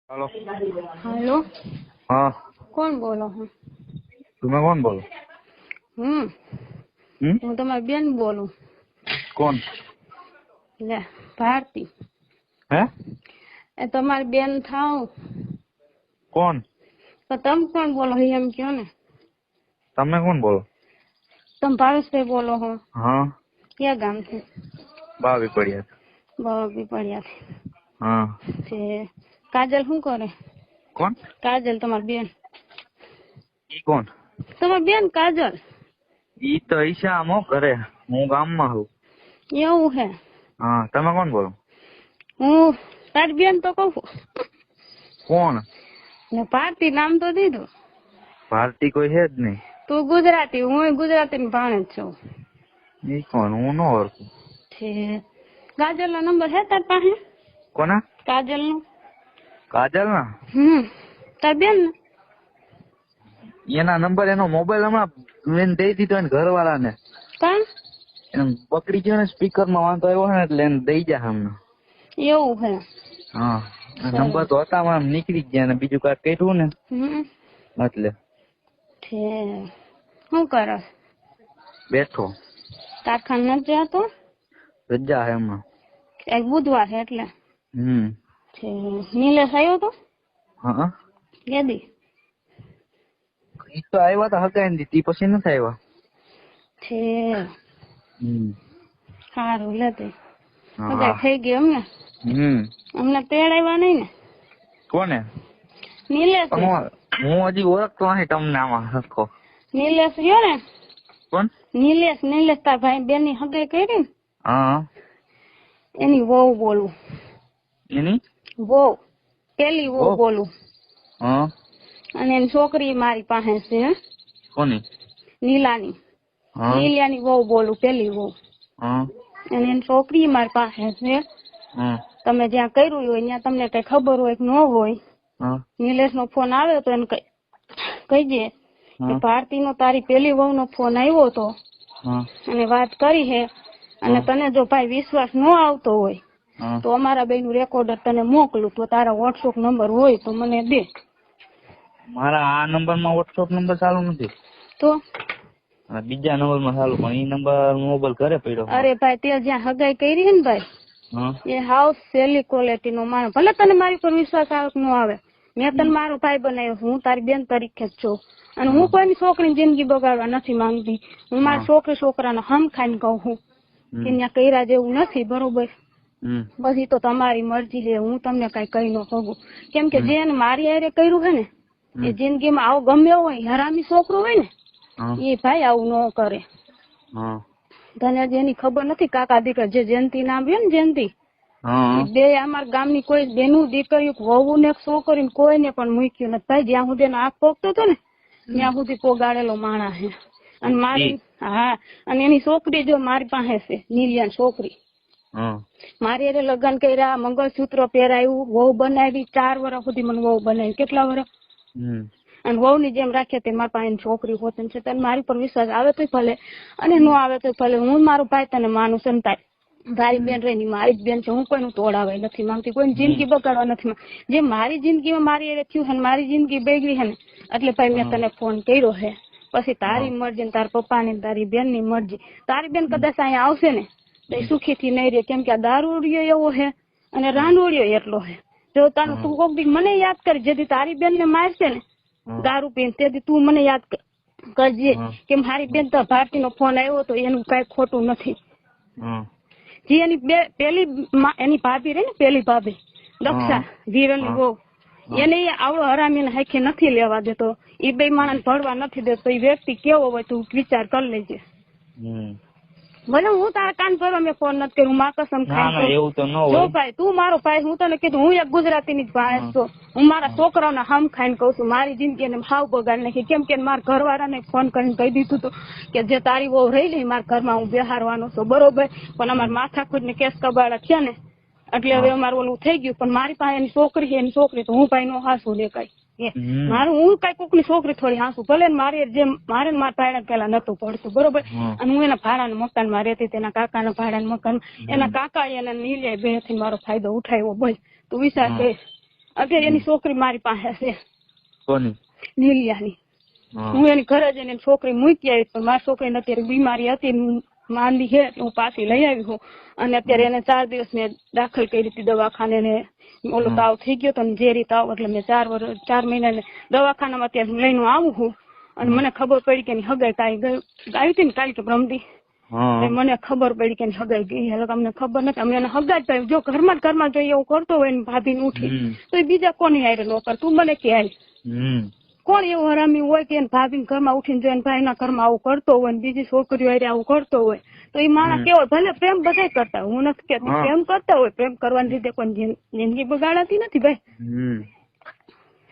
Hello. Hello. हाँ, कौन बोलो हूँ? तुम्हें कौन बोलो? હું તમારી બેન બોલું. कौन લે ભારતી. है? એ તમારી બેન થાવ. कौन? તો તમે કોણ બોલો એમ કયો ને. તમે कौन बोलो? તમે ભાવેશભાઈ બોલો હો? हाँ, ક્યાં ગામથી? भाभी बढ़िया। બબી પડ્યા हाँ, છે. કાજલ શું કરે? कौन? કાજલ તમારી બેન. ई कौन? તમારી બેન કાજલ. ई तो ईशा मो करे, હું ગામમાં છું. એવું હે? હા, તમે કોણ બોલો? હું તારી બેન તો કહું. કોણ? ને ભારતી નામ તો દીધું. ભારતી કોઈ છે જ નહીં. તું ગુજરાતી, હું ગુજરાતી ની ભાણે જ છું. ઈ કોણ? હું ન ઓળખું. છે. કાજલ નો નંબર હે તાર પાસે? કોના? કાજલ નો. કાજલ ના? તાર બેન ને? એના નંબર એનો મોબાઈલ હમણાં લઈને દઈ દીધો એને ઘરવાળાને. કાં? એમ પકડી ગયો ને, સ્પીકર માં વાંધો આવ્યો ને એટલે એને દઈ જાય હમણાં. એવું હે? હા, નંબર તો હતા આમ નીકળી ગયા ને બીજું કાંઈ કર્યું ને એટલે. છે. શું કરસ? બેઠો. કારખાને નથી જતો? રજા હે હમણાં. આજ બુધવાર છે એટલે. છે. નીલેશ આવ્યો તો? હા, કેદી? ઈ તો આવ્યા તા હગાઈ દીધી પછી નથી આવ્યા. છે. સારું લેતી હગાઈ હા. થઈ ગઈ અમને. અમને તેડાવ્યા નહીં ને? કોને? નીલેશ. હું હજી ઓળખતો નથી તમને આમાં હરખો. નીલેશ ગયો ને? કોણ? નીલેશ તાર ભાઈ બેન ની હગાઈ કરી ને? હા. એની વહુ બોલું. એની વહુ? પેલી વહુ બોલું. હા. અને એની છોકરી મારી પાસે છે. કોની? નીલાની. નીલિયાની વહુ બોલું, પેલી વહુ. અને એની છોકરી મારી પાસે છે. તમે જ્યાં કર્યું હોય ત્યાં તમને કઈ ખબર હોય કે ન હોય, નીલેશ નો ફોન આવ્યો તો એને કહીજે કે ભારતી નો તારી પેલી વહુ નો ફોન આવ્યો હતો અને વાત કરી છે. અને તને જો ભાઈ વિશ્વાસ ન આવતો હોય તો અમારા બેન નું રેકોર્ડર તને મોકલું, તો તારા વોટ્સઅપ નંબર હોય તો મને દે. મારા આ નંબર માં વોટ્સઅપ નંબર ચાલુ નથી. તો બીજા નંબર માં ચાલુ, પણ એ નંબર મોબાઈલ ઘરે પડ્યો. અરે ભાઈ તે જ્યાં હગાઈ કરી છે ને ભાઈ, એ હાવ સેલી ક્વોલિટી નો માણસ. ભલે તને મારી પર વિશ્વાસ આવે કે ન આવે, મેં તને મારો ભાઈ બનાવ્યો, હું તારી બેન તરીકે જ છું. અને હું કોઈની છોકરીની જિંદગી બગાડવા નથી માંગતી. હું મારા છોકરાને હમ ખાઈને કહું છું કે ત્યાં કર્યા જેવું નથી, બરોબર? પછી તો તમારી મરજી છે, હું તમને કઈ કહી ન શકું. કેમ કે જેને મારી હારે કર્યું છે ને, એ જિંદગીમાં આવો ગમે એવો હોય હરામી છોકરો હોય ને, એ ભાઈ આવું ન કરે. તને જેની ખબર નથી, કાકા દીકરા જે જયંતિ નામ છે ને, જયંતિ, બે અમારા ગામની કોઈ બેનું દીકરીઓ વહુ ને છોકરી કોઈને પણ મૂક્યું નથી ભાઈ. જ્યાં સુધી આંખ પોગતો હતો ને ત્યાં સુધી પોગાડેલો માણસ છે. અને મારી અને એની છોકરી જો મારી પાસે છે, નીલિયાની છોકરી. મારી એને લગ્ન કર્યા, મંગળસૂત્ર પહેરાયું, વહુ બનાવી, 4 વર્ષ સુધી મને વહુ બનાવી. કેટલા વર્ષ? અને વહુ ની જેમ રાખે તે મારા પાસે છોકરી હોતી છે. તને મારી પર વિશ્વાસ આવે તો ભલે, અને ન આવે તો ભલે. હું મારો ભાઈ તને માનું છું. તારી બેન રહી મારી જ બેન છે. હું કોઈનું તોડાવાય નથી માંગતી, કોઈની જિંદગી બગાડવા નથી માંગતી. જે મારી જિંદગીમાં મારી એ થયું છે, મારી જિંદગી બગડી છે ને, એટલે ભાઈ મેં તને ફોન કર્યો છે. પછી તારી મરજી ને તારા પપ્પા ની તારી બેન ની મરજી. તારી બેન કદાચ અહીંયા આવશે ને તો સુખી થી નહીં રહે, કેમ કે આ દારૂડિયો એવો છે અને રાંડોડિયો એટલો છે. જો તારું તું કોક દી મને યાદ કરી, જેથી તારી બેન ને મારશે ને દારૂ પીને, તેથી તું મને યાદ કરજે કે મારી બેન તો ભારતી નો ફોન આવ્યો તો એનું કઈ ખોટું નથી. જે એની પેલી એની ભાભી રહી ને, પેલી ભાભી દક્ષા વિરલ ની વહુ, એને આવડો હરામી ને હાખે નથી લેવા દેતો. એ બે માણસ ભરવા નથી દેતો. એ વ્યક્તિ કેવો હોય તું વિચાર કરી લેજે. ભલે હું તારા કાન ભરવા મેં ફોન નથી કર્યું, મા કસમ ખાઈ એવું તો ન હોય. જો ભાઈ તું મારો ભાઈ, હું તને કીધું હું એક ગુજરાતી ની ભાઈ છું. હું મારા છોકરાઓને હમ ખાઈને કઉ છું, મારી જિંદગી એને હાવ બગાડ નાખી. કેમ કે મારા ઘરવાળા ને ફોન કરીને કહી દીધું હતું કે જે તારી વહુ રહી ને મારા ઘરમાં હું બેહારવાનો છું, બરોબર? પણ અમારા માથાકૂટ ને કેસ કબાડા થયા ને એટલે હવે અમારું ઓલું થઈ ગયું. પણ મારી પાસે એની છોકરી છે, એની છોકરી તો હું ભાઈ નો હાસુ દેખાય. મારું હું કઈ કોક ની છોકરી થોડી હાસુ, ભલે મારે જેમ મારે મારા ભાડા પેલા નતું પડતું, બરોબર? અને હું એના ભાડા મકાન માં રહેતી, તેના કાકા ના ભાડા મકાન. એના કાકા એને નીલે બે થી મારો ફાયદો ઉઠાવ્યો. બોલ તું વિચાર કે અત્યારે એની છોકરી મારી પાસે છે કોની? નીલિયાની. હું એની ઘરે જઈને એની છોકરી મૂકી આવી પણ મારી છોકરીને અત્યારે બીમારી હતી માંદી છે હું પાછી લઈ આવી હું અને અત્યારે એને 4 દિવસ મેં દાખલ કરી હતી દવાખાને ને ઓલો તાવ થઈ ગયો તો ઝેરી તાવ એટલે મેં 4 મહિના દવાખાનામાં અત્યારે લઈને આવું છું અને મને ખબર પડી કે એની હગાઈ આવી હતી ને કાલે કે બ્રહ્મદી મને ખબર પડી કે એની હગાઈ ગઈ. એટલે તમને ખબર નથી અમને એને હગાઈ જો ઘરમાં જો એવું કરતો હોય ને ભાભીને ઉઠી તો એ બીજા કોની હારે ન કર તું મને કે હાલ કોણ એવું હરામી હોય કે એને ભાભીને ઘરમાં ઉઠીને જો એને ભાઈના ઘરમાં આવું કરતો હોય ને બીજી છોકરીઓ હારે આવું કરતો હોય તો એ માણસ કેવો ભલે પ્રેમ બધા કરતા હોય હું નથી કેતી પ્રેમ કરતા હોય પ્રેમ કરવાની રીતે કોઈ જિંદગી બગાડાતી નથી ભાઈ.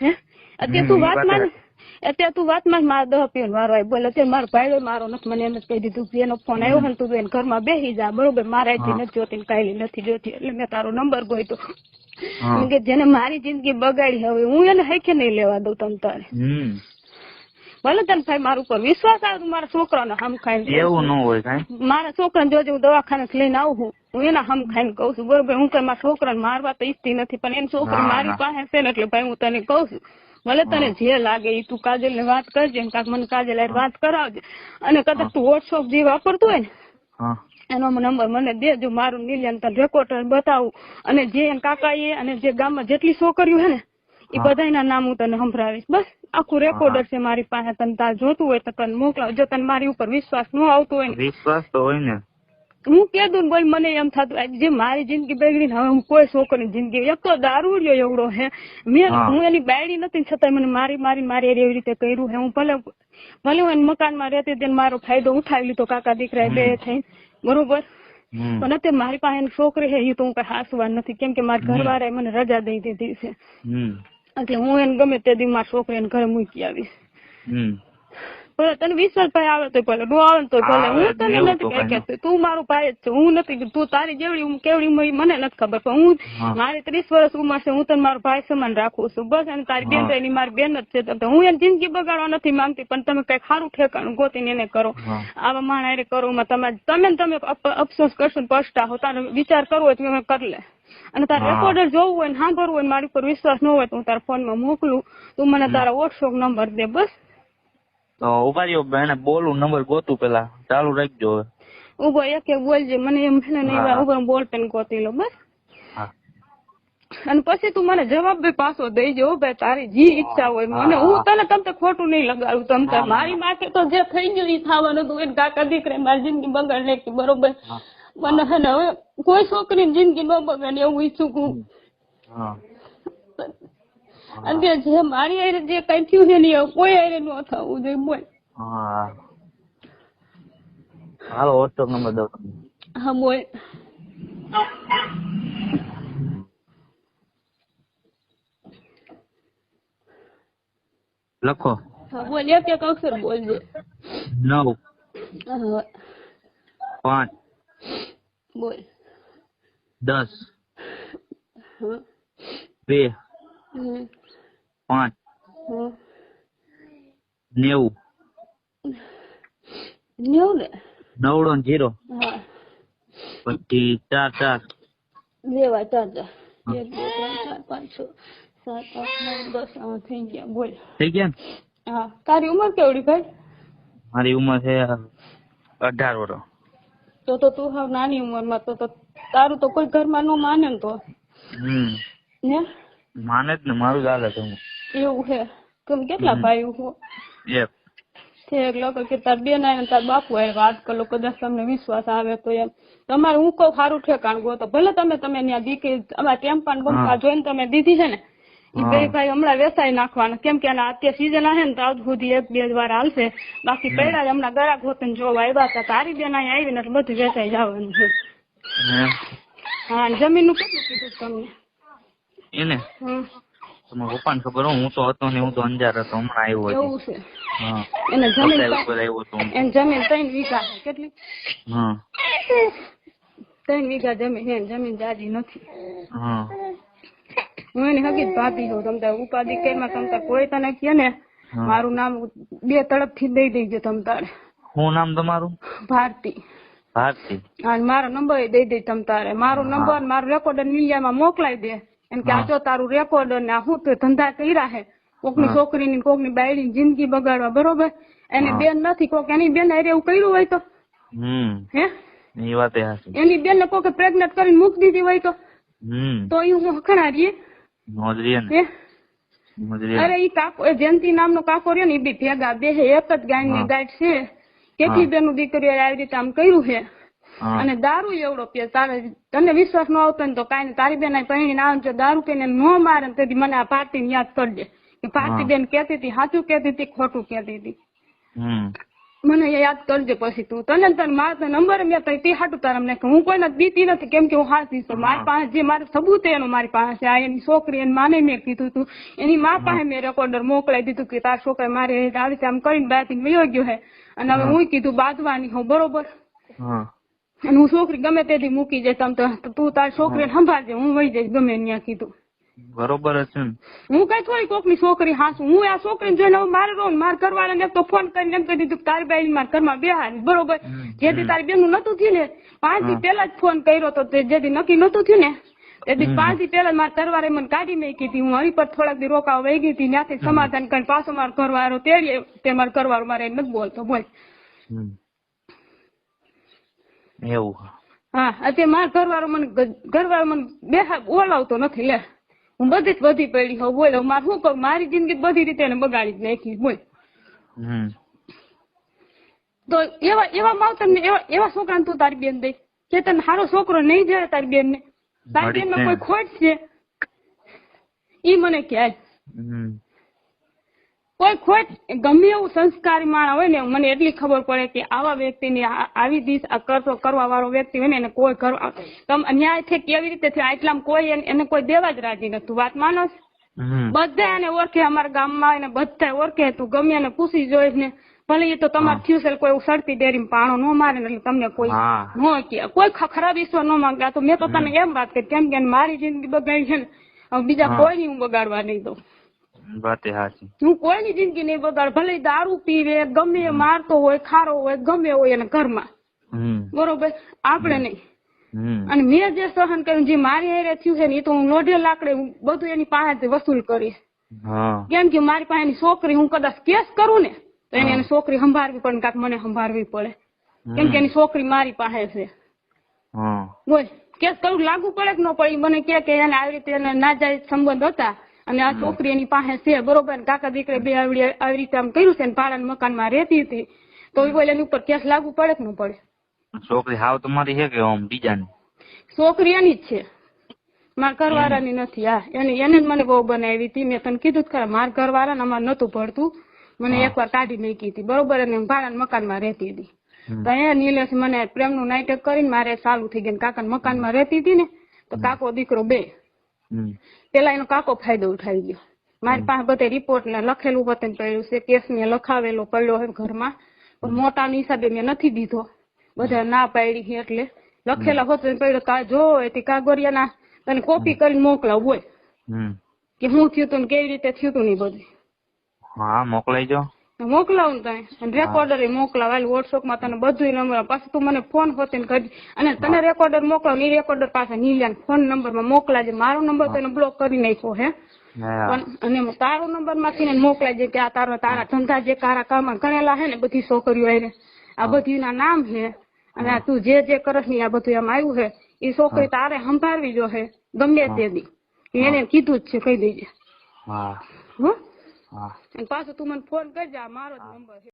હે અત્યારે તું વાત માં મારા 10 પીને વારો આવી બોલે અત્યારે મારો ભાઈ મારો નથી મને એમ જ કહી દીધું કે એનો ફોન આવ્યો ને તું એને ઘરમાં બેસી જા બરોબર મારા નથી જોતી ને કાંઈ નથી જોતી એટલે મેં તારો નંબર ગોઈતો કે જેને મારી જિંદગી બગાડી હવે હું એને હેકે નહીં લેવા દઉં તમ તારે. ભલે તને ભાઈ મારા ઉપર વિશ્વાસ આવે મારા છોકરાને હમ ખાઈને એવું ન હોય મારા છોકરાને જોજે હું દવાખાને લઈને આવું હું એના હમ ખાઈને કઉ છું બરોબર હું કઈ મારા છોકરાને મારવા તો ઈચ્છતી નથી પણ એની છોકરી મારી પાસે છે ને એટલે ભાઈ હું તને કઉ છું ભલે તને જે લાગે એ તું કાજલ ને વાત કરજે કાક મને કાજલ વાત કરાવજે અને કદાચ તું વોટ્સઅપ જે વાપરતું હોય ને એનો નંબર મને દેજો મારું નીલિયાને તને રેકોર્ડર બતાવું અને જે કાકા એ અને જે ગામમાં જેટલી છોકરીઓ છે ને એ બધાના નામ હું તને સંભળાવીશ બસ આખું રેકોર્ડર છે મારી પાસે તને તાર જોતું હોય તો તને મોકલાવ જો તને મારી ઉપર વિશ્વાસ ન આવતો હોય ને વિશ્વાસ તો હોય ને હું કીધું ને બોલ મને એમ થતું જે મારી જિંદગી બગડી ને હવે હું કોઈ છોકરીની જિંદગી એક તો દારૂડિયો એવડો હે હું એની બાયડી નથી છતાં મને મારી એવી રીતે કર્યું હે હું ભલે હું એને મકાનમાં રહેતી તેને મારો ફાયદો ઉઠાવી લીધો કાકા દીકરા બે થઈ બરોબર પણ અત્યારે મારી પાસે એની છોકરી છે એ તો હું કઈ હાસવા નથી કેમ કે મારા ઘરવાળાએ મને રજા દઈ દીધી છે એટલે હું એને ગમે તે દી મારી છોકરી એને ઘરે મૂકી આવીશ. ભલે તને વિશ્વાસ ભાઈ આવે તો ભલે નો આવે તો ભલે હું તને નથી કઈ કહેતી તું મારો ભાઈ જ છે હું નથી તું તારી જેવડી કેવડી મને નથી ખબર પણ હું મારી 30 વર્ષ ઉંમર છે હું તને મારો ભાઈ સમાન રાખું છું બસ અને તારી બેન એની મારી બેન જ છે હું એની જિંદગી બગાડવા નથી માંગતી પણ તમે કઈ સારું ઠેકાણું ગોતીને એને કરો આવા માણસ કરો તમે અફસોસ કરશો ને પછતાવો તારે વિચાર કરવો હોય તો તમે કરી લે અને તારે રેકોર્ડર જોવું હોય ને સાંભળવું હોય મારી ઉપર વિશ્વાસ ન હોય તો હું તારા ફોનમાં મોકલું તું મને તારા વોટ્સઅપ નંબર દે બસ. તો ઉભા રહ્યો એને બોલું નંબર ગોતું પેલા ચાલુ રાખજો હવે ઉભો એક બોલજે મને એમ છે ને ઉભો બોલ પેન ગોતી લો બસ અને પછી તું મને જવાબ બી પાછો દઈ જો ભાઈ તારી જે ઈચ્છા હોય મને હું તને તમ ખોટું નહીં લગાડું તમ તાર મારી માથે તો જે થઈ ગયું એ થવાનું તું એને કાકા દીકરે મારી જિંદગી બગાડ નાખી બરોબર મને હે ને હવે કોઈ છોકરીની જિંદગી ન બગાડે એવું ઈચ્છું હું અત્યારે જે મારી હારે જે કઈ થયું છે ને કોઈ હારે ન થવું જોઈએ બોલ. હાલો વોટ્સઅપ નંબર દો. હા બોલ. લખો. હા બોલ એક અક્ષર બોલજે. 9 5 બોલ 10 2 5 90 ને 9 હા પછી 4 લેવા 4 1 2 3 4 5 6 7 8 9 10 થઈ ગયા બોલ. થઈ ગયા. હા તારી ઉંમર કેવડી ભાઈ? મારી ઉંમર છે 18 વર્ષ. તો તું હાવ નાની ઉંમરમાં તો તારું તો કોઈ ઘરમાં ન માને ને તો ને માને જ ને મારું જ હાલે છે. એવું છે તમે કેટલા ભાઈ હો? એક લોકો કે તાર બેન આવે તાર બાપુ આવે વાત કરો કદાચ તમને વિશ્વાસ આવે તો એમ તમારે હું કહું સારું ઠેકાણ ગોતો ભલે તમે ત્યાં દીકરી અમારા ટેમ્પા બમ્પા જોઈને તમે દીધી છે ને એ બે ભાઈ હમણાં વેસાઈ નાખવાના કેમ કે અત્યારે સીઝન આવે ને તો આજ સુધી 1-2 વાર હાલશે બાકી પહેલા જ હમણાં ગળા ગોતીને જોવા આવ્યા હતા તારી બેન અહીંયા આવી ને એટલે બધું વેસાઈ જવાનું છે. હા જમીન નું કેટલું કીધું તમને એને? તમારા પપ્પાને ખબર હું તો હતો ને હું તો અંજાર હતો હમણાં આવ્યો એવું છે. એને જમીન 3 વીઘા છે કેટલી? 3 વીઘા જમીન જાજી નથી. હું એની હકીકત ભાભી છું તમ તારે ઉપાધિ કેમાં તમ તારે કોઈ તને કે ને મારું નામ 2 તરફથી દઈ દેજો તમ તારે. શું નામ તમારું? ભારતી. ભારતી. અને મારો નંબર દઈ દે તમ તારે મારો નંબર મારો રેકોર્ડર નીલિયામાં મોકલાઈ દે એમ કે આ જો તારું રેકોર્ડર ને હું તો ધંધા કર્યા હે કોકની છોકરીની કોકની બાયડીની જિંદગી બગાડવા, બરોબર? એની બેન નથી, કોક એની બેન હારે એવું કર્યું હોય તો હે એ વાત એની બેન ને કોકે પ્રેગ્નેટ કરીને મૂકી દીધી હોય તો એ હું હખણારીએ અરે ઈ કાકો જયંતિ નામનો કાકો રહ્યો ને એ બી ભેગા બે એક જ ગાય ની ગાય છે, કેટલી બેનું દીકરીઓ આવી રીતે આમ કર્યું છે. અને દારૂ એવડો પીએ, તારે તને વિશ્વાસ ન આવતો ને તો કઈ નહીં, તારી બેન પૈણી આવે જો દારૂ પીને ન મારે ને તેથી મને આ પાર્ટી ને યાદ કરજે કે પાર્ટી બેન કેતી હતી સાચું કેતી હતી ખોટું કેતી હતી, મને યાદ કરજે. પછી તું તને મારા નંબર મેં તે હાટું તારા મને હું કોઈને દીતી નથી, કેમ કે હું હાથી છું. મારી પાસે જે મારું સબૂત એનું મારી પાસે છે. આ એની છોકરી એની માને મેં કીધું તું, એની મા પાસે મેં રેકોર્ડર મોકલાઈ દીધું કે તાર છોકરા મારે આવી રીતે આમ કરીને બાથી વયો ગયો હે અને હવે હું કીધું બાંધવાની હું, બરોબર? અને હું છોકરી ગમે તેથી મૂકી જઈશ, આમ તો તું તારી છોકરીને સંભાળજે, હું વહી જઈશ ગમે ત્યાં કીધું. બરોબર છે. હું કઈ થોડી કોકની છોકરી હાસું, હું આ છોકરીને જોઈને મારે રહું, મારા ઘરવાળાને તો ફોન કરીને એમ કહી દીધું તારી બાઈ મારા ઘરમાં બેહાડી, બરોબર? જેથી તારી બેનું નતું થયું ને 5 દી પહેલા જ ફોન કર્યો તો, જેથી નક્કી નતું થયું ને તેથી 5 દી પહેલા મારા ઘરવાળાએ મને કાઢી મેકી હતી. હું હરી પર થોડાક દી રોકાવા વહી ગઈ હતી, ત્યાંથી સમાધાન કરીને પાછો મારો ઘરવાળો તેડીએ, તે મારો ઘરવાળો મારે નથી બોલતો, બોલ. એવું? હા, અત્યારે મારા ઘરવાળો મને બેહા બોલાવતો નથી. લે હું બધી જ બધી પડી હોઉં, બોલો મારે શું કરું? મારી જિંદગી બધી રીતે એને બગાડી જ નાખી, બોલ. તો એવા માવતર ને એવા છોકરાને તું તારી બેન દઈ કે તને સારો છોકરો નહીં જાય તારી બેન ને, તારી બેન માં કોઈ ખોટ છે ઈ મને કહે. કોઈ ખોટ, ગમે એવું સંસ્કારી માણસ હોય ને મને એટલી ખબર પડે કે આવા વ્યક્તિની આવી દિશ કરવા વાળો વ્યક્તિ હોય ને એને કોઈ ન્યાય છે કેવી રીતે થયો આટલામાં કોઈ એને કોઈ દેવા જ રાજી નતું. વાત માનો? બધા એને ઓળખે, અમારા ગામમાં એને બધા ઓળખે, તું ગમે એને પૂછી જોઈશ ને ભલે એ તો તમારે થયું છે કોઈ સડતી ડેરી પાણો ન મારે ને એટલે તમને કોઈ ન કે કોઈ ખરાબ ઈશ્વર ન માંગે. તો મેં તો તને એમ વાત કરી કેમ કે મારી જિંદગી બગાડી છે ને, બીજા કોઈની હું બગાડવા નહીં દઉં. હું કોઈની જિંદગી નહીં બગાડ, ભલે દારૂ પીવે, ગમે મારતો હોય, ખારો હોય, ગમે હોય એને ઘરમાં, બરોબર? આપણે નહીં. અને મેં જે સહન કર્યું, જે મારી હારે થયું છે ને એ તો હું લોઢે લાકડે બધું એની પાસેથી વસૂલ કરીશ. કેમ કે મારી પાસે એની છોકરી, હું કદાચ કેસ કરું ને તો એને છોકરી સંભાળવી પડે, કાંક મને સંભાળવી પડે, કેમ કે એની છોકરી મારી પાસે છે. બોલ, કેસ કરું લાગુ પડે કે ન પડે? મને કે એને આવી રીતે એને નાજાયજ સંબંધ હતા અને આ છોકરી એની પાસે છે, બરોબર? કાકા દીકરે બે આવી રીતે આમ કર્યું છે ને ભાડાના મકાનમાં રહેતી હતી, તો એ બોલે એની ઉપર કેસ લાગુ પડે કે ન પડે? છોકરી હાવ તમારી છે કે બીજાની? છોકરી એની જ છે, મારા ઘરવાળાની નથી. હા, એને જ મને બહુ બનાવી હતી. મેં તને કીધું ખરા, મારા ઘરવાળાને અમારે નતું પડતું, મને એકવાર કાઢી મૂકી હતી, બરોબર? અને ભાડાના મકાનમાં રહેતી હતી. તો અહીંયા નીલેશ મને પ્રેમનું નાટક કરીને મારે ચાલુ થઈ ગયું. કાકાના મકાનમાં રહેતી હતી ને તો કાકો દીકરો બે, પેલા એનો કાકો ફાયદો ઉઠાવી ગયો. મારી પાસે બધે રિપોર્ટ ને લખેલું વતન પડ્યું છે, કેસ ને લખાવેલો પડ્યો હોય ઘરમાં, પણ મોટા હિસાબે મેં નથી દીધો, બધા ના પાડી એટલે લખેલા વતન પડ્યો. કા જો એથી કાગોરિયાના તને કોપી કરીને મોકલાવ, બોલ કે હું થયું તું ને કેવી રીતે થયું તું ને બધું. હા, મોકલાઈ જો, મોકલાવું તને રેકોર્ડર મોકલાવ વોટ્સઅપ માં તને બધું નંબર. પછી તું મને ફોન હોતી ને કરી અને તને રેકોર્ડર મોકલાવ, ની રેકોર્ડર પાસે નીલ્યા ફોન નંબર માં મોકલાજે. મારો નંબર તો એને બ્લોક કરી નાખ્યો હે, અને તારો નંબર માંથી ને મોકલાજે કે આ તારા ધંધા જે કારા કામ ગણેલા હે ને બધી છોકરીઓ એને આ બધી ના નામ હે અને તું જે કરસ ની આ બધું એમ આવ્યું હે, એ છોકરી તારે સંભાળવી જો હે ગમે તે દી. એને કીધું જ છે, કહી દેજે. પાછું તું મને ફોન કરજે, મારો જ નંબર છે.